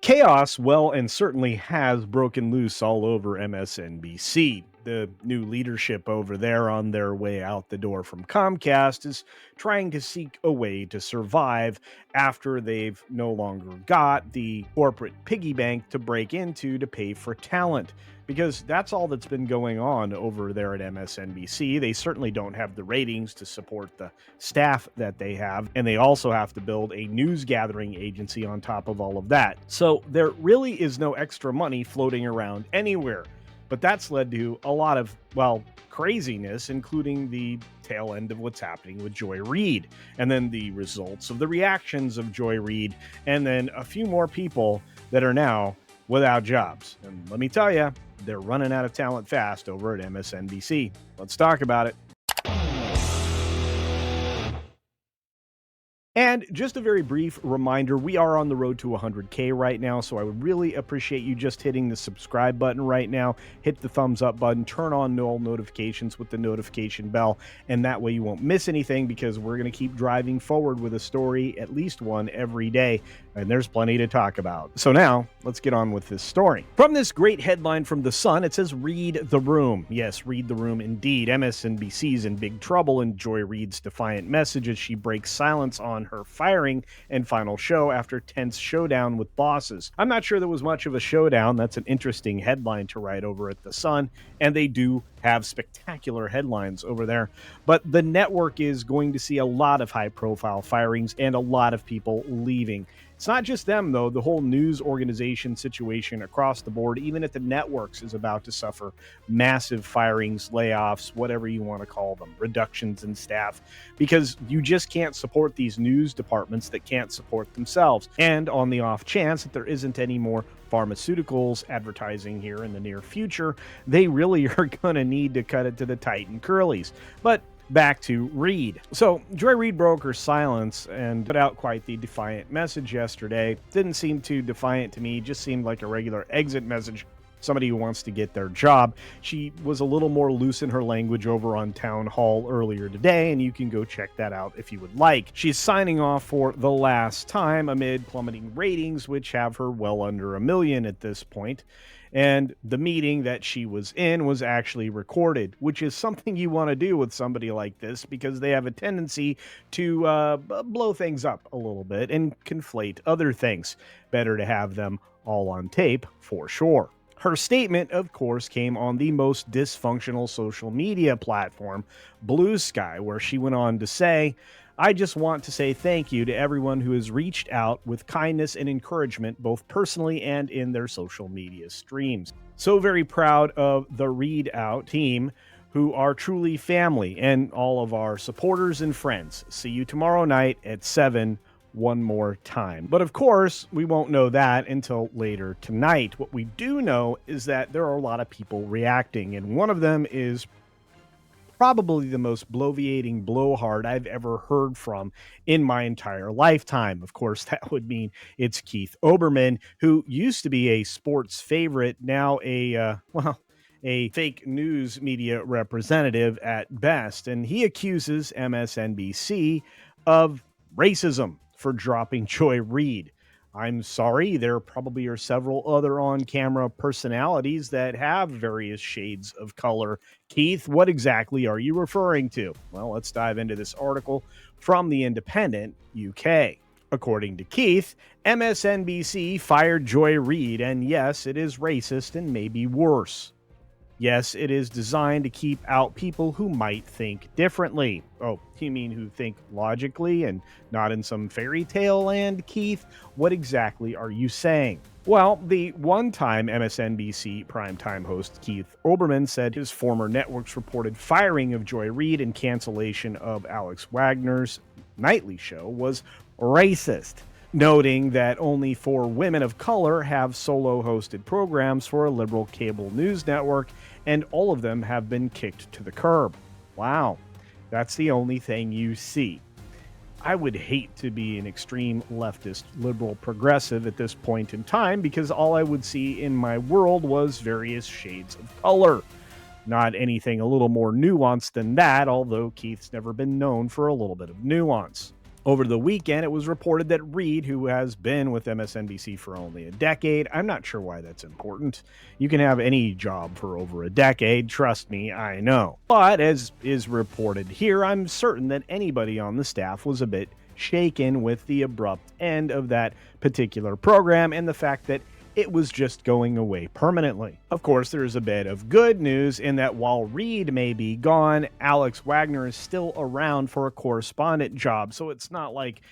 Chaos, well, and certainly has broken loose all over MSNBC. The new leadership over there on their way out the door from Comcast is trying to seek a way to survive after they've no longer got the corporate piggy bank to break into to pay for talent. Because that's all that's been going on over there at MSNBC. They certainly don't have the ratings to support the staff that they have, and they also have to build a news gathering agency on top of all of that. So there really is no extra money floating around anywhere. But that's led to a lot of, well, craziness, including the tail end of what's happening with Joy Reid, and then the results of the reactions of Joy Reid, and then a few more people that are now without jobs. And let me tell you, they're running out of talent fast over at MSNBC. Let's talk about it. And just a very brief reminder, we are on the road to 100K right now, so I would really appreciate you just hitting the subscribe button right now, hit the thumbs up button, turn on all notifications with the notification bell, and that way you won't miss anything, because we're going to keep driving forward with a story, at least one every day, and there's plenty to talk about. So now, let's get on with this story. From this great headline from The Sun, it says, "Read the room." Yes, read the room indeed. MSNBC's in big trouble, and Joy Reid's defiant message as she breaks silence on her firing and final show after tense showdown with bosses. I'm not sure there was much of a showdown. That's an interesting headline to write over at The Sun, and they do have spectacular headlines over there. But the network is going to see a lot of high-profile firings and a lot of people leaving. It's not just them, though. The whole news organization situation across the board, even at the networks, is about to suffer massive firings, layoffs, whatever you want to call them, reductions in staff, because you just can't support these news departments that can't support themselves. And on the off chance that there isn't any more pharmaceuticals advertising here in the near future, they really are going to need to cut it to the Titan Curlies. But back to Reid. So Joy Reid broke her silence and put out quite the defiant message yesterday. Didn't seem too defiant to me, just seemed like a regular exit message. Somebody who wants to get their job. She was a little more loose in her language over on Town Hall earlier today, and you can go check that out if you would like. She's signing off for the last time amid plummeting ratings, which have her well under 1 million at this point. And the meeting that she was in was actually recorded, which is something you want to do with somebody like this, because they have a tendency to blow things up a little bit and conflate other things. Better to have them all on tape for sure. Her statement, of course, came on the most dysfunctional social media platform, Blue Sky, where she went on to say, "I just want to say thank you to everyone who has reached out with kindness and encouragement, both personally and in their social media streams. So very proud of the Reid Out team, who are truly family, and all of our supporters and friends. See you tomorrow night at 7 one more time." But of course, we won't know that until later tonight. What we do know is that there are a lot of people reacting, and one of them is probably the most bloviating blowhard I've ever heard from in my entire lifetime. Of course, that would mean it's Keith Olbermann, who used to be a sports favorite, now a fake news media representative at best. And he accuses MSNBC of racism for dropping Joy Reid. I'm sorry, there probably are several other on-camera personalities that have various shades of color. Keith, what exactly are you referring to? Well, let's dive into this article from The Independent UK. According to Keith, MSNBC fired Joy Reid, and yes, it is racist and maybe worse. Yes, it is designed to keep out people who might think differently. Oh, you mean who think logically and not in some fairy tale land, Keith? What exactly are you saying? Well, the one-time MSNBC primetime host Keith Olbermann said his former network's reported firing of Joy Reid and cancellation of Alex Wagner's nightly show was racist, noting that only 4 women of color have solo-hosted programs for a liberal cable news network, and all of them have been kicked to the curb. Wow, that's the only thing you see. I would hate to be an extreme leftist, liberal, progressive at this point in time, because all I would see in my world was various shades of color. Not anything a little more nuanced than that, although Keith's never been known for a little bit of nuance. Over the weekend, it was reported that Reid, who has been with MSNBC for only a decade — I'm not sure why that's important. You can have any job for over a decade, trust me, I know. But as is reported here, I'm certain that anybody on the staff was a bit shaken with the abrupt end of that particular program and the fact that it was just going away permanently. Of course, there's a bit of good news in that while Reid may be gone, Alex Wagner is still around for a correspondent job, so it's not like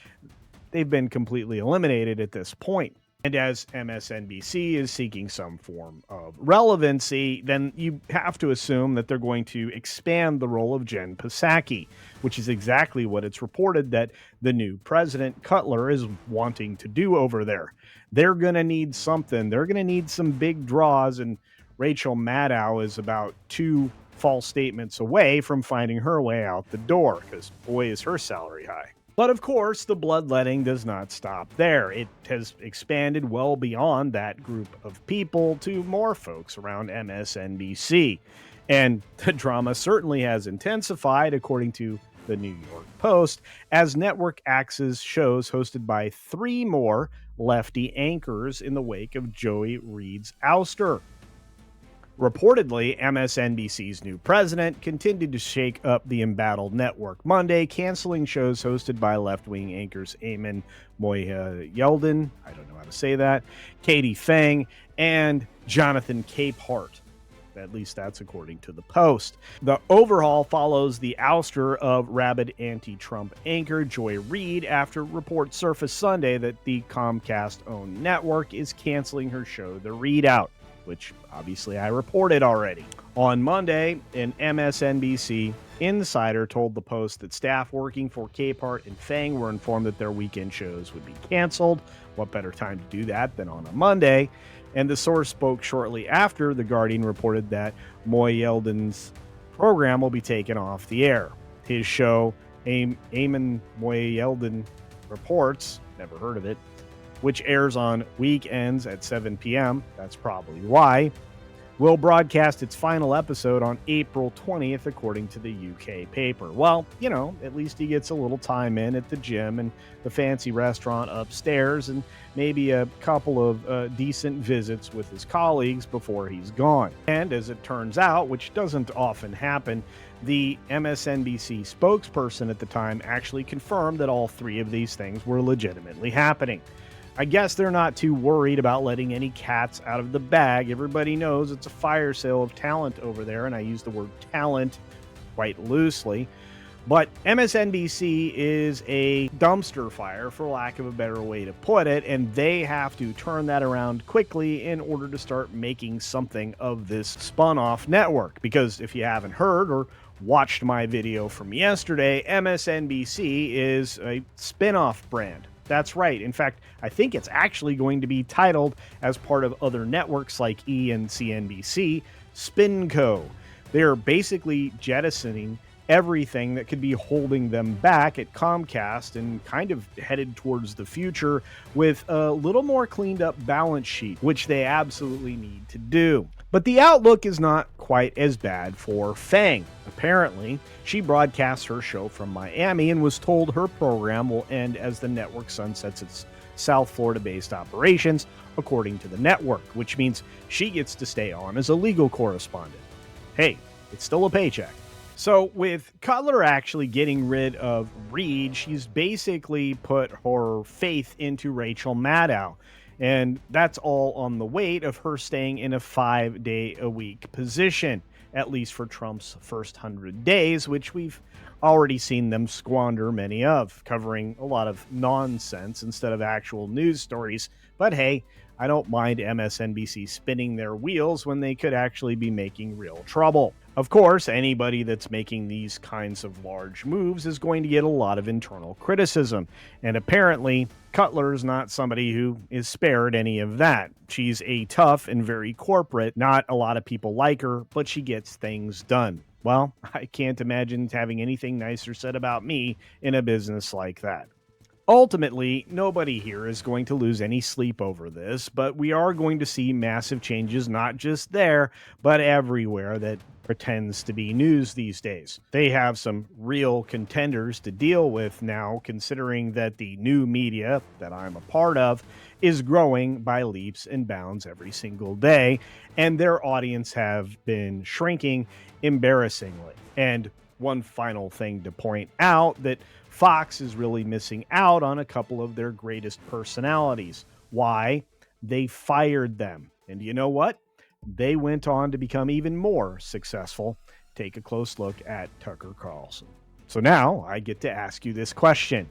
they've been completely eliminated at this point. And as MSNBC is seeking some form of relevancy, then you have to assume that they're going to expand the role of Jen Psaki, which is exactly what it's reported that the new president, Cutler, is wanting to do over there. They're going to need something. They're going to need some big draws, and Rachel Maddow is about 2 false statements away from finding her way out the door, because boy, is her salary high. But of course, the bloodletting does not stop there. It has expanded well beyond that group of people to more folks around MSNBC. And the drama certainly has intensified, according to the New York Post, as network axes shows hosted by 3 more lefty anchors in the wake of Joey Reid's ouster. Reportedly, MSNBC's new president continued to shake up the embattled network Monday, canceling shows hosted by left-wing anchors Eamon Moya-Yeldon, I don't know how to say that, Katie Fang, and Jonathan Capehart. At least that's according to the Post. The overhaul follows the ouster of rabid anti-Trump anchor Joy Reid after reports surfaced Sunday that the Comcast-owned network is canceling her show, The Readout, which obviously I reported already. On Monday, an MSNBC insider told the Post that staff working for Capehart and Fang were informed that their weekend shows would be canceled. What better time to do that than on a Monday? And the source spoke shortly after The Guardian reported that Moya-Yeldon's program will be taken off the air. His show, Eamon Moya-Yeldon Reports, never heard of it, which airs on weekends at 7 p.m., that's probably why, will broadcast its final episode on April 20th, according to the UK paper. Well, you know, at least he gets a little time in at the gym and the fancy restaurant upstairs and maybe a couple of decent visits with his colleagues before he's gone. And as it turns out, which doesn't often happen, the MSNBC spokesperson at the time actually confirmed that all 3 of these things were legitimately happening. I guess they're not too worried about letting any cats out of the bag. Everybody knows it's a fire sale of talent over there, and I use the word talent quite loosely. But MSNBC is a dumpster fire, for lack of a better way to put it, and they have to turn that around quickly in order to start making something of this spun-off network. Because if you haven't heard or watched my video from yesterday, MSNBC is a spin-off brand. That's right. In fact, I think it's actually going to be titled, as part of other networks like E! and CNBC, SpinCo. They're basically jettisoning everything that could be holding them back at Comcast and kind of headed towards the future with a little more cleaned up balance sheet, which they absolutely need to do. But the outlook is not quite as bad for Fang. Apparently, she broadcasts her show from Miami and was told her program will end as the network sunsets its South Florida-based operations, according to the network, which means she gets to stay on as a legal correspondent. Hey, it's still a paycheck. So with Cutler actually getting rid of Reid, she's basically put her faith into Rachel Maddow. And that's all on the weight of her staying in a 5-day-a-week position, at least for Trump's first 100 days, which we've already seen them squander many of, covering a lot of nonsense instead of actual news stories. But hey, I don't mind MSNBC spinning their wheels when they could actually be making real trouble. Of course, anybody that's making these kinds of large moves is going to get a lot of internal criticism. And apparently, Cutler is not somebody who is spared any of that. She's a tough and very corporate. Not a lot of people like her, but she gets things done. Well, I can't imagine having anything nicer said about me in a business like that. Ultimately, nobody here is going to lose any sleep over this, but we are going to see massive changes, not just there, but everywhere, that pretends to be news these days. They have some real contenders to deal with now, considering that the new media that I'm a part of is growing by leaps and bounds every single day, and their audience have been shrinking embarrassingly. And one final thing to point out, that Fox is really missing out on a couple of their greatest personalities. Why? They fired them. And you know what? They went on to become even more successful. Take a close look at Tucker Carlson. So now I get to ask you this question.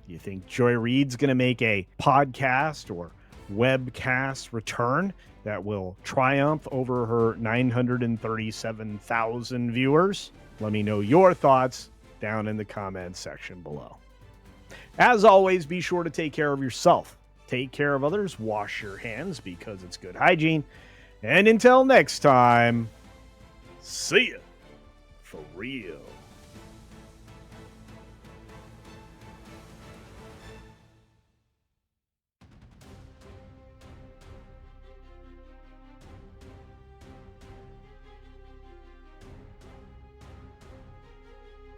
Do you think Joy Reid's going to make a podcast or webcast return that will triumph over her 937,000 viewers? Let me know your thoughts down in the comments section below. As always, be sure to take care of yourself. Take care of others. Wash your hands because it's good hygiene. And until next time, see ya for real.